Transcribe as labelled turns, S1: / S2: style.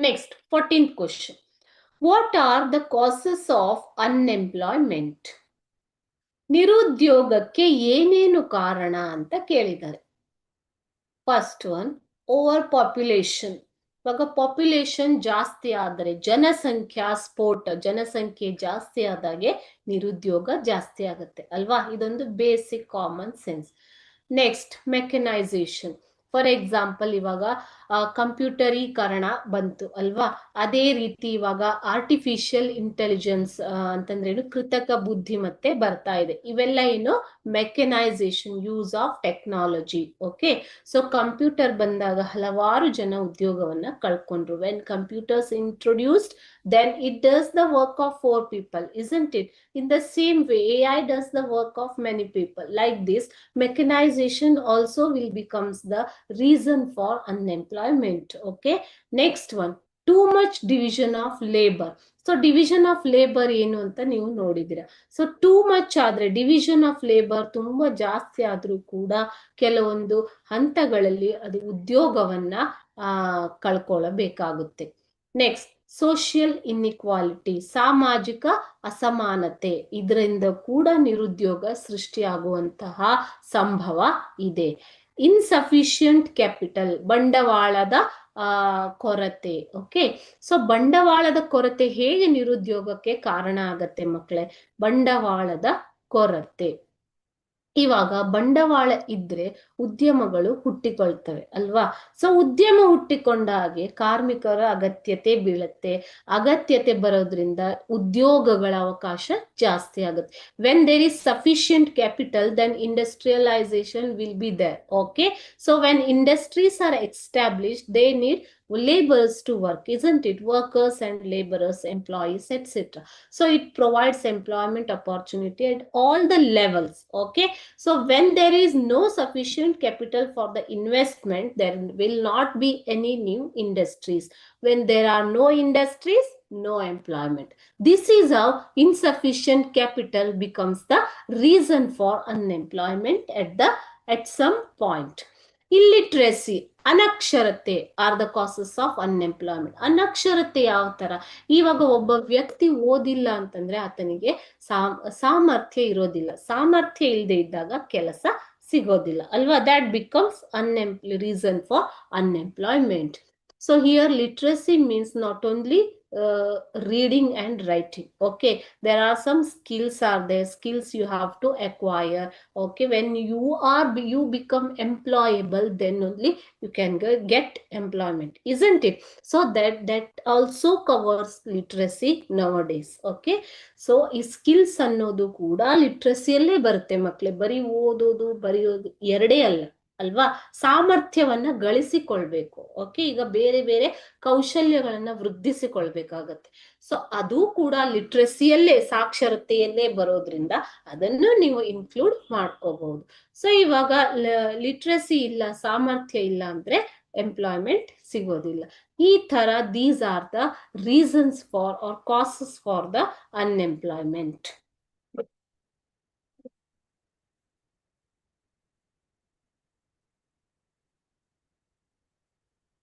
S1: Next, 14th question. What are the causes of unemployment? ನಿರುದ್ಯೋಗಕ್ಕೆ ಏನೇನು ಕಾರಣ ಅಂತ ಕೇಳಿದ್ದಾರೆ. First one, over population. ಇವಾಗ ಪಾಪ್ಯುಲೇಷನ್ ಜಾಸ್ತಿ ಆದರೆ, ಜನಸಂಖ್ಯೆ ಜಾಸ್ತಿ ಆದಾಗೆ ನಿರುದ್ಯೋಗ ಜಾಸ್ತಿ ಆಗುತ್ತೆ ಅಲ್ವಾ? ಇದೊಂದು basic common sense. Next, mechanisation. For example, ಇವಾಗ ಕಂಪ್ಯೂಟರೀಕರಣ ಬಂತು ಅಲ್ವಾ? ಅದೇ ರೀತಿ ಇವಾಗ ಆರ್ಟಿಫಿಷಿಯಲ್ ಇಂಟೆಲಿಜೆನ್ಸ್ ಅಂತಂದ್ರೇನು, ಕೃತಕ ಬುದ್ಧಿಮತ್ತೆ ಬರ್ತಾ ಇದೆ. ಇವೆಲ್ಲ ಏನು? Mechanisation, use of technology. Okay, so computer ಬಂದಾಗ ಹಲವಾರು ಜನ ಉದ್ಯೋಗವನ್ನ ಕಳ್ಕೊಂಡ್ರು. When computers introduced, then it does the work of 4 people, isn't it? In the same way, AI does the work of many people. Like this, mechanization also will becomes the reason for unemployment. Okay, next one, too much division of labor. So division of labour ಏನು ಅಂತ ನೀವು ನೋಡಿದಿರ. So too much ಆದ್ರೆ, division of labour ತುಂಬಾ ಜಾಸ್ತಿ ಆದ್ರೂ ಕೂಡ ಕೆಲವೊಂದು ಹಂತಗಳಲ್ಲಿ ಅದು ಉದ್ಯೋಗವನ್ನ ಕಳ್ಕೊಳ್ಳಬೇಕಾಗುತ್ತೆ. ನೆಕ್ಸ್ಟ್, ಸೋಷಿಯಲ್ ಇನ್ಇಕ್ವಾಲಿಟಿ, ಸಾಮಾಜಿಕ ಅಸಮಾನತೆ. ಇದರಿಂದ ಕೂಡ ನಿರುದ್ಯೋಗ ಸೃಷ್ಟಿಯಾಗುವಂತಹ ಸಂಭವ ಇದೆ. ಇನ್ಸಫಿಷಿಯಂಟ್ ಕ್ಯಾಪಿಟಲ್, ಬಂಡವಾಳದ ಕೊರತೆ. ಓಕೆ, ಸೊ ಬಂಡವಾಳದ ಕೊರತೆ ಹೇಗೆ ನಿರುದ್ಯೋಗಕ್ಕೆ ಕಾರಣ ಆಗತ್ತೆ ಮಕ್ಕಳೇ? ಬಂಡವಾಳದ ಕೊರತೆ. ಇವಾಗ ಬಂಡವಾಳ ಇದ್ರೆ ಉದ್ಯಮಗಳು ಹುಟ್ಟಿಕೊಳ್ತವೆ ಅಲ್ವಾ? ಸೊ ಉದ್ಯಮ ಹುಟ್ಟಿಕೊಂಡ ಹಾಗೆ ಕಾರ್ಮಿಕರ ಅಗತ್ಯತೆ ಬೀಳುತ್ತೆ. ಅಗತ್ಯತೆ ಬರೋದ್ರಿಂದ ಉದ್ಯೋಗಗಳ ಅವಕಾಶ ಜಾಸ್ತಿ ಆಗುತ್ತೆ. When there is sufficient capital, then industrialisation will be there. Okay, so when industries are established, they need laborers to work, isn't it? Workers and laborers, employees, etc. So it provides employment opportunity at all the levels. Okay, so when there is no sufficient capital for the investment, there will not be any new industries. When there are no industries, no employment. This is how insufficient capital becomes the reason for unemployment at some point. Illiteracy, ಅನಕ್ಷರತೆ are the causes of unemployment. ಅನಕ್ಷರತೆ ಯಾವ ತರ? ಇವಾಗ ಒಬ್ಬ ವ್ಯಕ್ತಿ ಓದಿಲ್ಲ ಅಂತಂದ್ರೆ ಆತನಿಗೆ ಸಾಮರ್ಥ್ಯ ಇರೋದಿಲ್ಲ. ಸಾಮರ್ಥ್ಯ ಇಲ್ಲದೆ ಇದ್ದಾಗ ಕೆಲಸ ಸಿಗೋದಿಲ್ಲ ಅಲ್ವಾ? That becomes reason for unemployment. So here literacy means not only reading and writing. Okay, there are some skills are there, skills you have to acquire. Okay, when you become employable, then only you can get employment, isn't it? So that also covers literacy nowadays. Okay, so ಈ skills ಅನ್ನೋದು ಕೂಡ ಲಿಟ್ರಸಿಯಲ್ಲೇ ಬರುತ್ತೆ ಮಕ್ಕಳೇ. ಬರೀ ಓದೋದು ಬರೆಯೋದು ಎರಡೇ ಅಲ್ಲ ಅಲ್ವಾ? ಸಾಮರ್ಥ್ಯವನ್ನ ಗಳಿಸಿಕೊಳ್ಬೇಕು. ಓಕೆ, ಈಗ ಬೇರೆ ಬೇರೆ ಕೌಶಲ್ಯಗಳನ್ನ ವೃದ್ಧಿಸಿಕೊಳ್ಬೇಕಾಗತ್ತೆ. ಸೊ ಅದು ಕೂಡ ಲಿಟ್ರಸಿಯಲ್ಲೇ, ಸಾಕ್ಷರತೆಯಲ್ಲೇ ಬರೋದ್ರಿಂದ ಅದನ್ನು ನೀವು ಇನ್ಕ್ಲೂಡ್ ಮಾಡ್ಕೋಬಹುದು. ಸೊ ಇವಾಗ ಲಿಟ್ರಸಿ ಇಲ್ಲ, ಸಾಮರ್ಥ್ಯ ಇಲ್ಲ ಅಂದ್ರೆ ಎಂಪ್ಲಾಯ್ಮೆಂಟ್ ಸಿಗೋದಿಲ್ಲ. ಈ ತರ these are the reasons for or causes for the unemployment.